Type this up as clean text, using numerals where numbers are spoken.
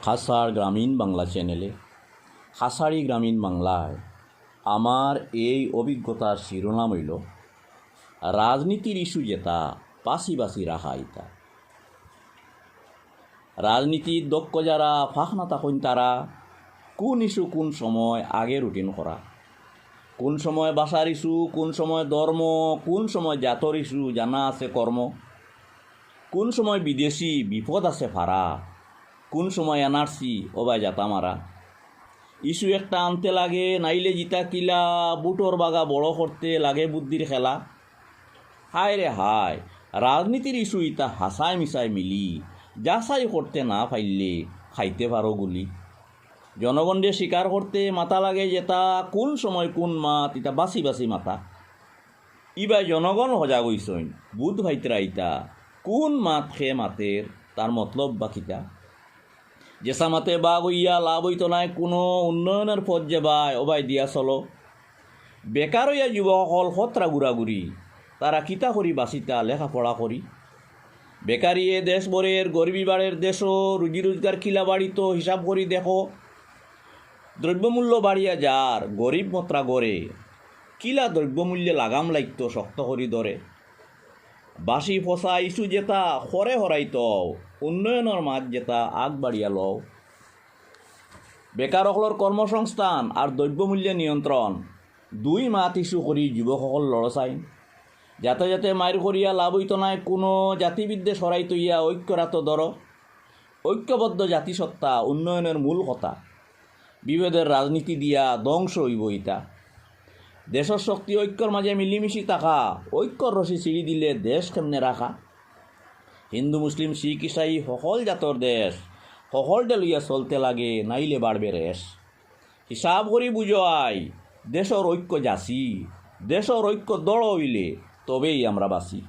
খাসাড় গ্রামীণ বাংলা চ্যানেলে খাসাড়ি গ্রামীণ বাংলায় আমার এই অভিজ্ঞতার শিরোনাম হইল রাজনীতির ইস্যু যেটা পাশি বাসি রাখা ইতা। রাজনীতির দক্ষ যারা ফাঁকনা থাকুন তারা কোন ইস্যু কোন সময় আগে রুটিন করা, কোন সময় ভাষার ইস্যু, কোন সময় ধর্ম, কোন সময় জাতর ইস্যু জানা আছে কর্ম, কোন সময় বিদেশি বিপদ আছে ফারা, কোন সময় এনআরসি ওবাই জাতা মারা। ইস্যু একটা আনতে লাগে নাইলে জিতা কিলা, বুটোর বাগা বড় করতে লাগে বুদ্ধির খেলা। হায় রে হায়, রাজনীতির ইস্যু ইতা হাসায় মিশায় মিলি, যাচাই করতে না পাইলে খাইতে পারো গুলি। জনগণকে স্বীকার করতে মাথা লাগে যেটা কোন সময় কোন মাত ইতা বাসি বাসি মাথা। ইবাই জনগণ সজাগ হইসইন বুধ ভাইতরা ইতা কোন মাত খেয়ে মাতের তার মতলব বাকিটা। যেসা মাতে বাঘ হইয়া লাভ হইত নাই, কোনো উন্নয়নের পথ যে বাই ওবাই দিয়া চলো। বেকার হইয়া যুবকসকল সত্রা ঘুরাঘুরি, তারা কিতা করি বাসিতা লেখাপড়া করি। বেকারি এ দেশ বরের গরিবী বাড়ের দেশও, রুজি রোজগার খিলা বাড়িত হিসাব করি দেখো। দ্রব্যমূল্য বাড়িয়া যার গরিব মত্রা গড়ে, কিলা দ্রব্যমূল্যে লাগাম লাগত শক্ত করি ধরে। বাসি ফসা ইস্যু যেটা হরে হরাইত, উন্নয়নের মাঝ যেটা আগ বাড়িয়া লও। বেকারসকলের কর্মসংস্থান আর দ্রব্যমূল্য নিয়ন্ত্রণ দুই মাত ইস্যু করি যুবকসকল লড়চাই। যাতে যাতে মায়ের করিয়া লাভ হইত নাই, কোনো জাতিবিদ্যে সরাই তৈয়া ঐক্যরাত ধর। ঐক্যবদ্ধ জাতিসত্তা উন্নয়নের মূল কথা, বিভেদের রাজনীতি দিয়া ধ্বংস হইব ইতা। দেশের শক্তি ঐক্যর মাঝে মিলিমিশি থাকা, ঐক্যর রশি ছিঁড়ি দিলে দেশ কেমনে রাখা। হিন্দু মুসলিম শিখ ইসাই সকল জাতর দেশ, সকলটা লইয়া চলতে লাগে নাইলে বাড়বে রেশ। হিসাব করি বুঝাই দেশের ঐক্য যাচি, দেশের ঐক্য দড় হইলে তবেই আমরা বাঁচি।